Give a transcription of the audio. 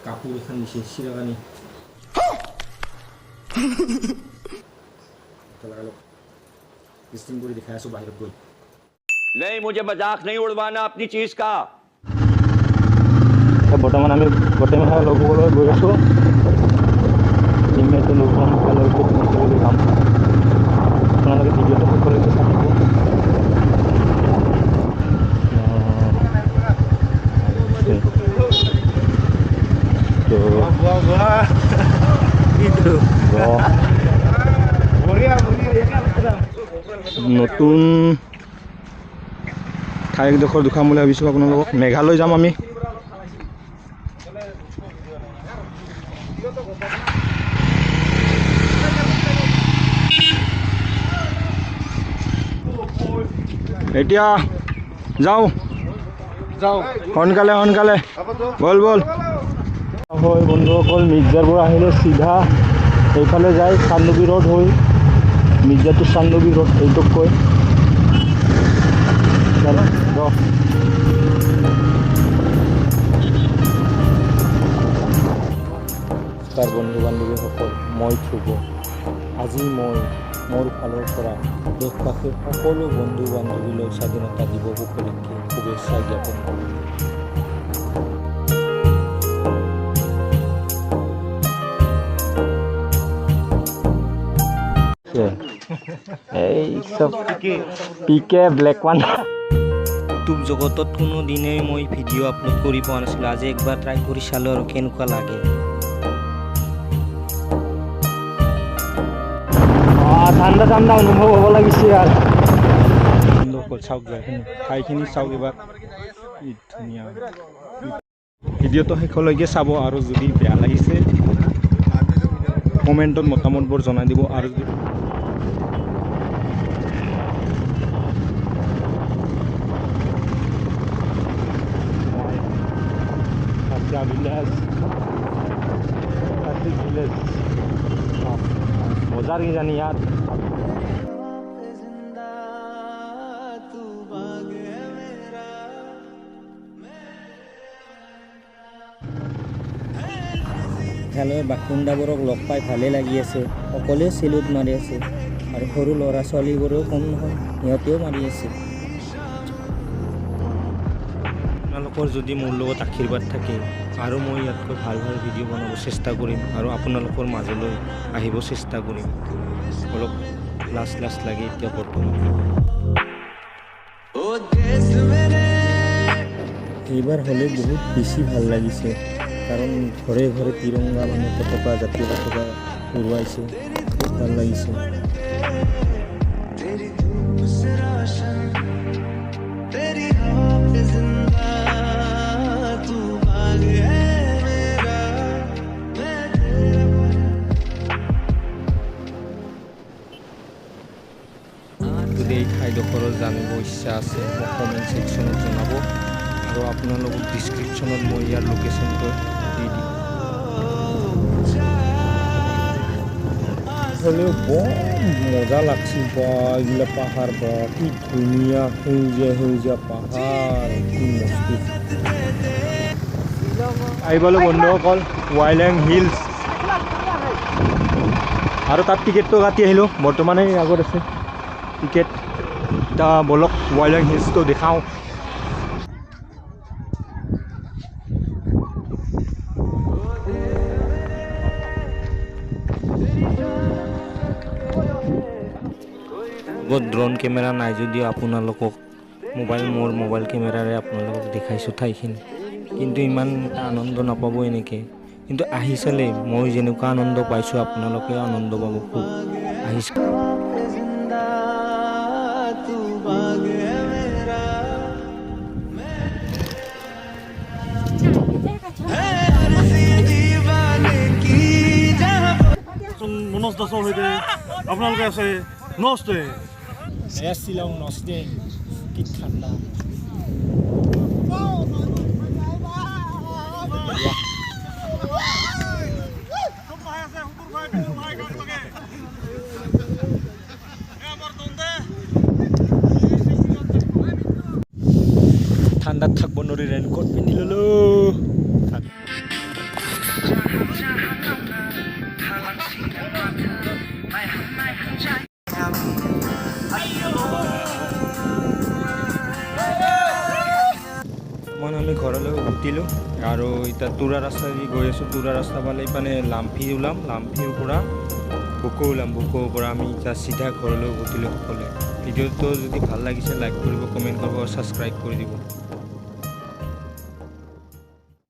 কাপড় এখান দিছে চিৰাগানি কৰি দেখাই আছো বাহিৰত গৈ नहीं मुझे मजाक नहीं उड़वाना अपनी चीज का বৰ্তমান আমি গোটেই মাহে লগ হ'বলৈ গৈ আছো টিমমেটটো লগ হ'ম কাম আপোনালোকে ভিডিঅ'টো সকলোকে চাই নতুন ঠাই এডোখৰ দেখাম বুলি ভাবিছোঁ আপোনালোকক মেঘালয় যাম আমি এতিয়া যাওঁ সোনকালে সোনকালে বল বল হয় বন্ধুসকল মিৰ্জাৰ পৰা আহিলে চিধা এইফালে যায় চান্দবী ৰোড হৈ মিৰ্জাটো চান্দবী ৰোড এইটোক কয় নমস্কাৰ বন্ধু বান্ধৱীসকল মই ধ্ৰুব আজি মই মোৰ ফালৰ পৰা দেশবাসীৰ সকলো বন্ধু বান্ধৱীলৈ স্বাধীনতা দিৱস উপলক্ষে শুভেচ্ছা জ্ঞাপন কৰোঁ এই সব পিকে ব্লেক ওৱান ইউটিউব জগতত কোনো দিনেই মই ভিডিঅ' আপলোড কৰি পোৱা নাছিলোঁ আজি একবাৰ ট্ৰাই কৰি চালোঁ আৰু কেনেকুৱা লাগে ঠাণ্ডা ঠাণ্ডা অনুভৱ হ'ব লাগিছে আৰু চাওক ঠাইখিনি চাওক এবাৰ ধুনীয়া ভিডিঅ'টো শেষলৈকে চাব আৰু যদি বেয়া লাগিছে কমেণ্টত মতামতবোৰ জনাই দিব আৰু मज़ा की जानी यार খেলৰ বাসিন্দাবোৰক লগ পাই ভালে লাগি আছে সকলোৱে চেলুট মাৰি আছে আৰু সৰু ল'ৰা ছোৱালীবোৰেও কম নহয় সিহঁতেও মাৰি আছে আপোনালোকৰ যদি মোৰ লগত আশীৰ্বাদ থাকে আৰু মই ইয়াতকৈ ভাল ভাল ভিডিঅ' বনাব চেষ্টা কৰিম আৰু আপোনালোকৰ মাজলৈ আহিব চেষ্টা কৰিম অলপ লাজ লাগে এতিয়া বৰ্তমান এইবাৰ হ'লে বহুত বেছি ভাল লাগিছে কাৰণ ঘৰে ঘৰে তিৰংগা মানে পতাকা জাতীয় পতাকা উৰুৱাইছে খুব ভাল লাগিছে যদি এই ঠাইডোখৰৰ জানিব ইচ্ছা আছে মোক কমেণ্ট ছেকশ্যনত জনাব আৰু আপোনালোকক ডিছক্ৰিপশ্যনত মই ইয়াৰ লোকেশ্যনটো দি দিম হ'লেও বৰ মজা লাগছে বা এইবিলাক পাহাৰ বা কি ধুনীয়া সেউজীয়া সেউজীয়া পাহাৰ কি মস্তি আহিবলৈ বন্ধুসকল ৱাইলেং হিলছ আৰু তাত টিকেটটো কাটি আহিলোঁ বৰ্তমানে আগত আছে টিকেট এতিয়া বলক ৱাইলেং হিলছটো দেখাওঁ ড্ৰোন কেমেৰা নাই যদিও আপোনালোকক মোৰ মোবাইল কেমেৰাৰে আপোনালোকক দেখাইছোঁ ঠাইখিনি কিন্তু ইমান আনন্দ নাপাব এনেকৈ কিন্তু আহি চালে মই যেনেকুৱা আনন্দ পাইছোঁ আপোনালোকে আনন্দ পাব খুব আহিছে আপোনালোকে আছে নস্তে শ্বিলং নস্তে কি ঠাণ্ডা ঠাণ্ডাত থাকিব নোৱাৰি ৰেইনকোট পিন্ধি ল'লোঁ আমি ঘৰলৈ উভতিলোঁ আৰু এতিয়া তুৰা ৰাস্তা দি গৈ আছোঁ তুৰা ৰাস্তা পালে ইপানে লাম্ফি ওলাম লাম্ফিৰ পৰা বুকো ওলাম বুকোৰ পৰা আমি এতিয়া চিধা ঘৰলৈ উভতিলোঁ সকলোৱে ভিডিঅ'টো যদি ভাল লাগিছে লাইক কৰিব কমেণ্ট কৰিব ছাবস্ক্ৰাইব কৰি দিব